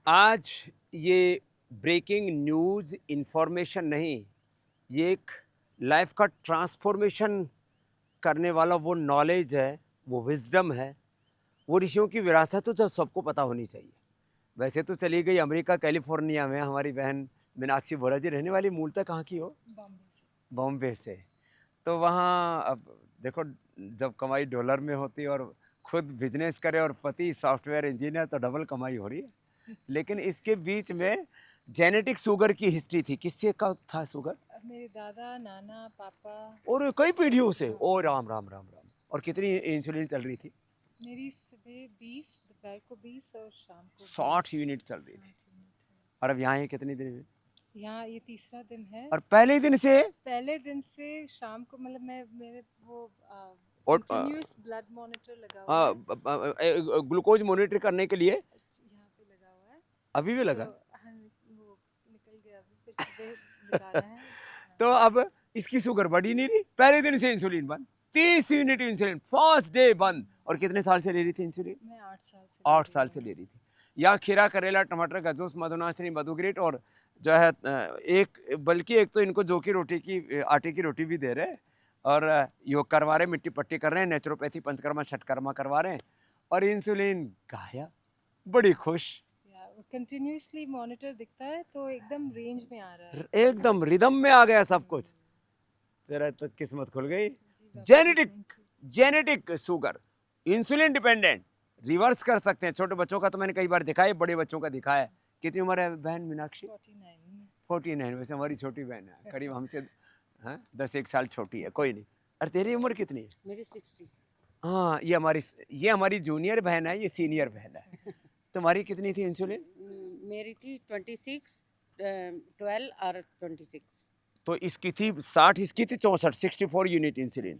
आज ये breaking news information नहीं, ये एक लाइफ का ट्रांसफॉर्मेशन करने वाला वो नॉलेज है, वो विज़डम है, वो ऋषियों की विरासत है जो सबको पता होनी चाहिए। वैसे तो चली गई अमेरिका कैलिफोर्निया में हमारी बहन मीनाक्षी बोरा जी, रहने वाली मूलतः कहाँ की हो? बॉम्बे से। बॉम्बे से। तो वहाँ अब देखो, जब कमाई डॉलर में होती है और खुद बिजनेस करे और पति सॉफ्टवेयर इंजीनियर, तो डबल कमाई हो रही है। लेकिन इसके बीच में जेनेटिक शुगर की हिस्ट्री थी। किससे का था शुगर? मेरे दादा, नाना, पापा। और कई पीढ़ियों से। ओ राम राम राम राम। और कितनी इंसुलिन चल रही थी? मेरी सुबह 20, दोपहर को 20 और शाम को 60 20। यूनिट चल रही 60 थी। यूनिट है। और अब यहाँ है कितने दिन में? यहाँ ये तीसरा दिन है। और पहले ही दिन से पहले दिन से शाम को मतलब मैं मेरे वो और कंटिन्यूअस ब्लड मॉनिटर लगा हुआ है। ग्लूकोज मॉनिटर करने के लिए यहाँ पे लगा हुआ है। अभी भी लगा। तो हाँ, वो निकल गया अभी, फिर सुबह लगाना है। तो अब इसकी शुगर बढ़ी नहीं रही, पहले दिन से इंसुलिन बंद। 30 यूनिट इंसुलिन फर्स्ट डे बंद। और कितने साल से ले रही थी इंसुलिन? मैं 8 साल से 8 साल से ले रही थी। या खीरा, करेला, टमाटर का जूस, मधुनाशनी, मधुग्रेट, और जो है एक बल्कि एक तो इनको जौ की रोटी की आटे की रोटी भी दे रहे हैं, और योग करवा रहे, मिट्टी पट्टी कर रहे हैं, नेचुरोपैथी, पंचकर्मा, छठकर्मा करवा रहे हैं, और इंसुलिन गायब। बड़ी खुश, कंटिन्यूअसली मॉनिटर दिखता है तो एकदम रेंज में आ रहा है। एकदम रिदम में आ गया सब कुछ। तेरा तो किस्मत खुल गई। जी Baba ji, genetic thank you। Genetic sugar, insulin dependent, reverse कर सकते हैं। छोटे बच्चों का तो मैंने कई बार दिखाया, बड़े बच्चों का दिखाया है। कितनी उम्र है बहन मीनाक्षी? 49। 49। वैसे हमारी छोटी बहन है, करीब हमसे 10-1 साल छोटी है। कोई नहीं। और तेरी उम्र कितनी है? मेरी 60। हाँ, ये हमारी जूनियर बहन है, ये सीनियर बहन है। तुम्हारी कितनी थी इंसुलिन? मेरी थी 26, 12 और 26। तो इसकी थी 60, इसकी थी 64, 64 यूनिट इंसुलिन।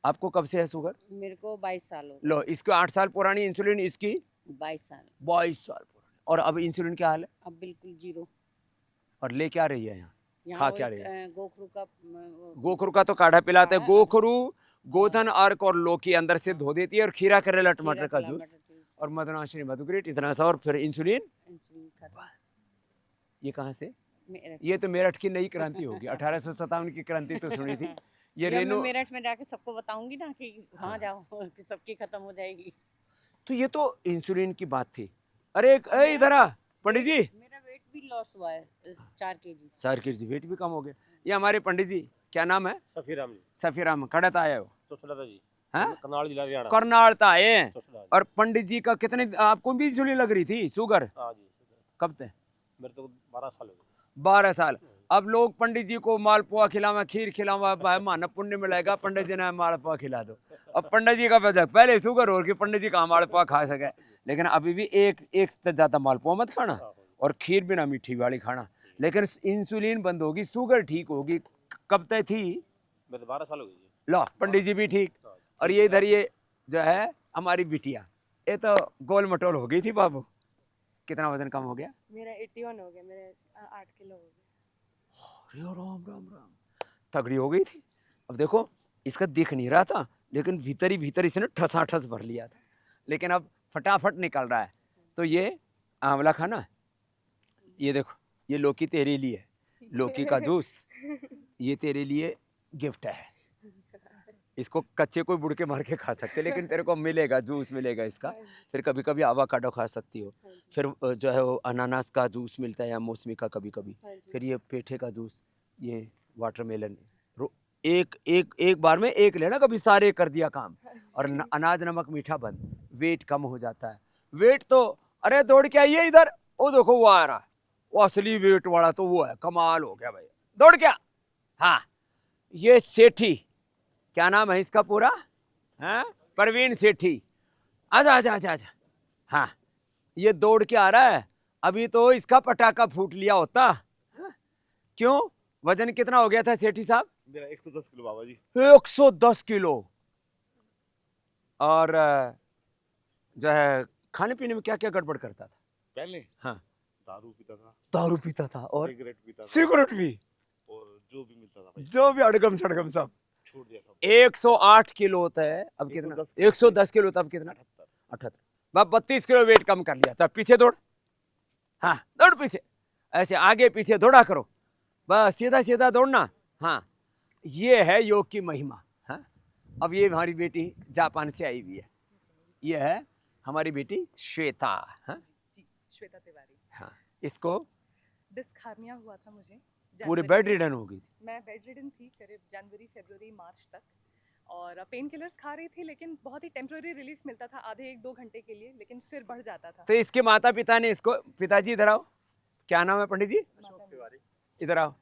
आपको कब से है शुगर? मेरे को 22 साल हो गए। लो, इसको 8 साल पुरानी इंसुलिन, इसकी 22 साल। 22 साल पुरानी। और अब इंसुलिन क्या हाल है? अब बिल्कुल जीरो। और ले क्या रही है यहाँ? यहाँ खा वो क्या एक, रही है? गोखरू का गोखरू का तो काढ़ा पिलाते हैं। काढ़ा, गोखरू, गोधन, अर्क और लौकी अंदर से धो देती है, और खीरा, करेला, टमाटर का खीरा, जूस, टमाटर जूस और मधुनाशनी, मधुग्रेट, इतना सा, और फिर इंसुलिन। इंसुलिन खाता। ये कहाँ से? मेरठ। ये तो मेरठ की नई क्रांति होगी। 1857 की क्रांति तो सुनी थी। ये जब मैं रेनो। मेरठ में जाके सबको बताऊंगी ना कि वहाँ जाओ कि सबकी खत्म हो जाएगी। तो ये तो इंसुलिन की बात थी। अरे इधर आ पंडित जी। मेरा वेट भी लॉस हुआ है 4 kg। 4 kg वेट भी कम हो गया। ये हमारे पंडित जी, क्या नाम है? सफीराम जी। सफीराम। खड़त आए हो? चौथला जी। हैं? करनाल जिला हरियाणा। करनाल तो आए हैं। चौथला जी। और पंडित जी का कितने, आपको भी इंसुलिन लग रही थी शुगर? हाँ जी। कब से? मेरे तो 12 साल हो गए। 12 साल। अब लोग पंडित जी को मालपुआ खिलावा, खीर खिलावा, माना पुण्य मिलेगा, पंडित जी ने मालपुआ खिला दो। अब पंडित जी का बजा पहले शुगर हो कि पंडित जी का मालपुआ खा सके। लेकिन अभी भी एक से ज्यादा मालपुआ मत खाना, और खीर बिना मीठी वाली खाना। लेकिन इंसुलिन बंद होगी, शुगर ठीक होगी। कब तक थी? मेरे 12 साल हो गए जी। लो, पंडित जी भी ठीक। और ये इधर ये जो है हमारी बिटिया, ये तो गोल मटोल हो गई थी बाबू। कितना वजन कम हो गया? मेरा 81 हो गया, मेरे 8 किलो हो गए। अरे राम राम राम, तगड़ी हो गई थी। अब देखो, इसका दिख नहीं रहा था, लेकिन भीतर ही भीतर इसने ठसाठस भर लिया था। लेकिन अब फटाफट निकल रहा है। तो ये आंवला खाना, ये देखो, ये लौकी तेरे लिए है, लौकी का जूस, ये तेरे लिए गिफ्ट है। इसको कच्चे कोई बुड़ के मार के खा सकते, लेकिन तेरे को मिलेगा, जूस मिलेगा इसका। फिर कभी कभी आवाकाडो खा सकती हो। फिर जो है वो अनानास का जूस मिलता है, या मौसमी का कभी कभी। फिर ये पेठे का जूस, ये वाटरमेलन। एक बार में एक लेना, कभी सारे कर दिया काम। और अनाज, नमक, मीठा बंद। वेट कम हो जाता है। वेट तो, अरे दौड़ के आइए इधर, वो देखो वो आ रहा है, वो असली वेट वाला तो वो है। कमाल हो गया भाई, दौड़ क्या। हाँ, ये सेठी, क्या नाम है इसका पूरा? हाँ, प्रवीण सेठी। आजा आजा आजा आजा। हाँ, ये दौड़ के आ रहा है। अभी तो इसका पटाखा फूट लिया होता। हाँ? क्यों? वजन कितना हो गया था सेठी साहब? मेरा 110 किलो बाबा जी। 110 किलो। और जो है खाने पीने में क्या क्या गड़बड़ करता था पहले? हाँ, दारू पीता था। दारू पीता था, और सिगरेट पीता था। सिगरेट भी, और जो भी मिलता था भाई, जो भी अड़गम सड़गम सब। छोड़ दिया सब। 108 किलो होता है, अब कितना? 110 किलो, तब कितना? 78। 78। 32 किलो वेट कम कर लिया। चल पीछे दौड़। हाँ दौड़ पीछे, ऐसे आगे पीछे दौड़ा करो, बस सीधा सीधा दौड़ना। हाँ ये है योग की महिमा। हाँ अब ये हमारी बेटी जापान से आई हुई है, ये है हमारी बेटी श्वेता। हाँ जी, श्वेता तिवारी। हाँ इसको डिस्क हार्निया हुआ था मुझे पूरे जनवरी बेड में। रिडन हो गई थी। मैं बेड रिडन थी करीब जनवरी फरवरी मार्च तक, और पेन किलर्स खा रही थी, लेकिन बहुत ही टेम्पररी रिलीफ मिलता था आधे 1-2 घंटे के लिए, लेकिन फिर बढ़ जाता था। तो इसके माता पिता ने इसको, पिताजी इधर आओ, क्या नाम है पंडित जी? इधर आओ।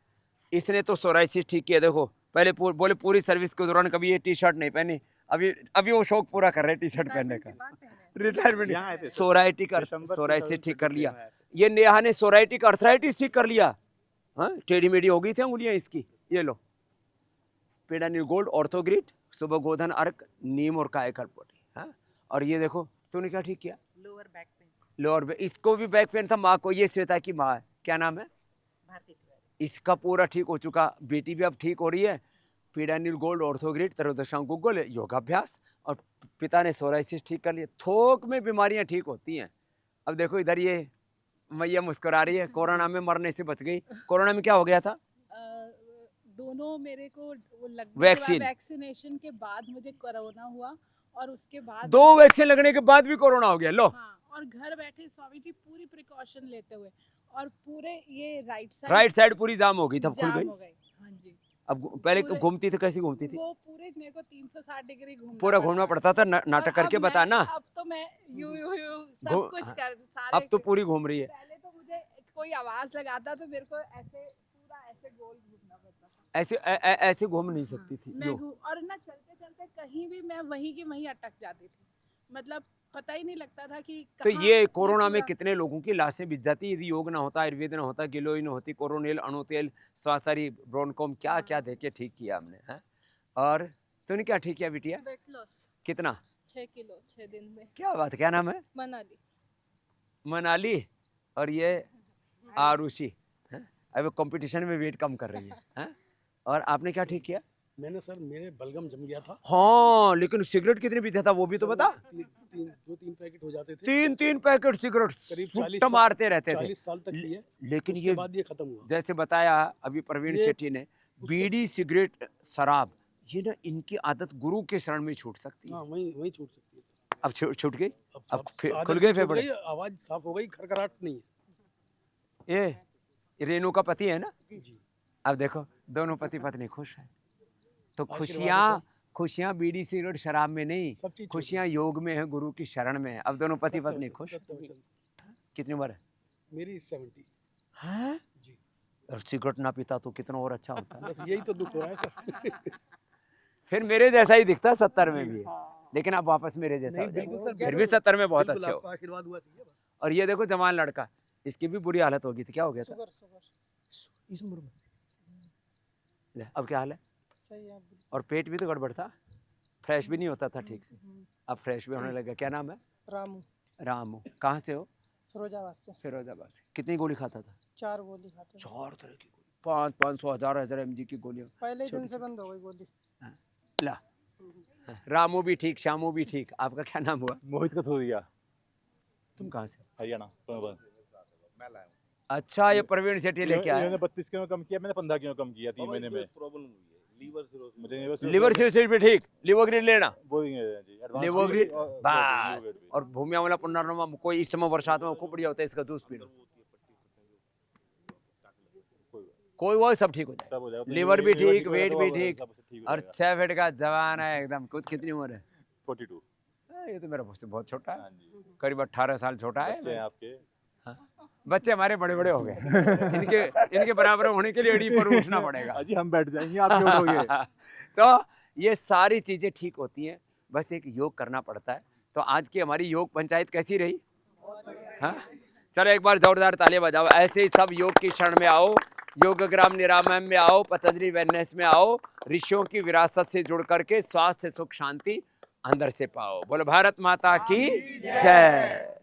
इसने तो सोराइसिस ठीक किया। देखो पहले बोले पूरी सर्विस के दौरान कभी ये टी शर्ट नहीं पहनी, अभी वो शौक पूरा कर रहे हैं टी शर्ट पहनने का। यहाँ आए रिटायरमेंट थे सर। सोराइटिक दिसंबर सोराइसिस ठीक कर लिया। 2023 में आए थे। ये नेहा ने सोराइटिक अर्थराइटिस ठीक कर लिया। हाँ टेढ़ी मेढ़ी हो गई थी उंगलियां इसकी। ये लो पेडानिल गोल्ड ऑर्थोग्रिड सुबह गोधन अर्क नीम और कायकल्प पोटी। हाँ और ये देखो तूने क्या ठीक किया? Lower back pain. Lower back, इसको भी बैक पेन था माँ को। ये श्वेता की माँ है, क्या नाम है? भारती तिवारी। इसका पूरा ठीक हो चुका, बेटी भी अब ठीक हो रही है। पीडानिल गोल्ड ऑर्थोग्रिड त्रयोदशांग गुग्गल योगाभ्यास, और पिता ने सोराइसिस ठीक कर लिया। थोक में बीमारियां ठीक होती हैं। अब देखो इधर ये मैया मुस्कुरा रही है, कोरोना में मरने से बच गई। कोरोना में क्या हो गया था? दोनों मेरे को वो लगने के बाद, वैक्सीन। वैक्सीनेशन के बाद मुझे कोरोना हुआ, और उसके बाद 2 वैक्सीन लगने के बाद भी कोरोना हो गया। लो हाँ, और घर बैठे स्वामी जी पूरी प्रिकॉशन लेते हुए, और पूरे ये राइट साइड पूरी जाम हो गई, तब खुल गई। हो गई। हाँ जी, अब पहले पूरे- घूमती थी, कैसी घूमती थी? वो पूरे मेरे को 360 डिग्री पूरा घूमना पड़ता था, नाटक और करके अब बताना। अब तो मैं यू सब घूम- कुछ कर सारे। अब तो पूरी घूम रही है। पहले तो मुझे कोई आवाज लगाता तो मेरे को ऐसे पूरा ऐसे गोल घूमना पड़ता था। ऐसे घूम नहीं सकती थी। मैं लो और ना चलते चलते कहीं भी मैं वहीं की वहीं अटक जाती थी, मतलब पता ही नहीं लगता था कि तो कहाँ ये कोरोना में पूरा- कितने लोगों की लाशें बिछ जाती यदि योग ना होता, आयुर्वेद ना होता, गिलोई ना होती, कोरोनिल, अणुतेल, स्वासारी, ब्रोनकोम, क्या क्या दे के ठीक किया हमने। है और तूने क्या ठीक किया बिटिया? वेट लॉस कितना? 6 किलो 6 दिन में। क्या बात, क्या नाम है? मनाली। मनाली। और ये आरुषि है, अब कंपटीशन में वेट कम कर रही है। और आपने क्या ठीक किया? मैंने सर मेरे बलगम जम गया था। हाँ लेकिन सिगरेट कितने पीता था वो भी तो बता। 2-3 पैकेट हो जाते थे। 3 पैकेट सिगरेट करीब सुट्टा 40 साल- मारते रहते थे। 40 साल तक लिए, लेकिन उसके ये बाद ये खत्म हुआ। जैसे बताया अभी प्रवीण ये- शेट्टी ने, बीड़ी सिगरेट शराब, ये ना इनकी आदत गुरु के शरण में छूट सकती है। हाँ वहीं छूट सकती है। अब छूट गई, अब साफ- फिर आदत खुल गए छूट फेफड़े। गई, आवाज साफ हो गई, खरखराहट नहीं है। ये रेणु का पति है ना? जी अब देखो दोनों पति पत्नी खुश हैं। तो आशीर्वाद है खुशियां बीड़ी सिगरेट शराब में नहीं, सब चीज छूट खुशियां योग में है, गुरु की शरण में है। अब दोनों पति सत्य पत्नी वचन, खुश। सत्य वचन। कितनी उम्र है? मेरी 70। हैं? जी और सिगरेट ना पीता तो कितना और अच्छा होता। बस यही तो दुख हो रहा है सर। फिर मेरे जैसा ही दिखता 70 में भी है, लेकिन आप वापस मेरे जैसा नहीं हो जाएंगे। बिल्कुल सर, फिर भी 70 में बहुत बिल्कुल अच्छे हो। आपका आशीर्वाद हुआ चाहिए बस। और ये देखो जवान लड़का, इसकी भी बुरी हालत हो गई थी। क्या हो गया था इस उम्र में? ले, अब क्या हाल है? सही है। और पेट भी तो गड़बड़ था, फ्रेश भी नहीं होता था ठीक से, अब फ्रेश भी होने लगा। क्या नाम है? रामू, रामू। कहाँ से हो? फिरोजाबाद से फिरोजाबाद से। कितनी गोली खाता था? 4 गोली खाते हैं। 4 तरह की गोली, 500 1000 mg की गोलियां। पहले छोटी दिन से बंद हो गई गोली। ला रामू भी ठीक, श्यामू भी ठीक। आपका क्या नाम हुआ? मोहित कथोरिया, तुम कहाँ से? हरियाणा। मैं लाया हूँ। अच्छा ये प्रवीण शेट्टी लेके आया। इन्होंने 32 किलो कम किया, मैंने 15 किलो कम किया 3 बाबा, महीने में। इसमें प्रॉब्लम हुई है, लीवर सिरोसिस। मुझे लिवर सिरोसिस भी ठीक, लिवोग्रिड लेना। वो ही है जी, एडवांस लिवोग्रिड भी और बस। लिवोग्रिड भी। और भूमिया वाला पुनर्नमा कोई इस समय बरसात में खूब बढ़िया होता है, इसका जूस पीना। कोई वो सब ठीक हो जाए। सब हो जाएगा। लिवर भी ठीक, हो वेट जाएगा, भी तो ठीक। सब ठीक हो और जाएगा। 6 फीट का जवान है एकदम। कुछ कितनी उम्र है? 42। ये तो मेरा मुझसे बहुत छोटा है, हाँ जी, करीब 18 साल छोटा बच्चे हैं है। आपके। बच्चे हमारे बड़े बड़े हो गए। इनके बराबर होने के लिए एड़ी पर उठना पड़ेगा। अजी हम बैठ जाएंगे, आप क्यों उठोगे? तो ये सारी चीजें ठीक होती हैं, बस एक योग करना पड़ता है। तो आज की हमारी योग पंचायत कैसी रही? हाँ चलो एक बार जोरदार तालियां बजाओ। ऐसे ही सब योग की शरण में आओ, योगग्राम निरामयम में आओ, पतंजलि वेलनेस में आओ, ऋषियों की विरासत से जुड़ करके स्वास्थ्य सुख शांति अंदर से पाओ। बोलो भारत माता की जय।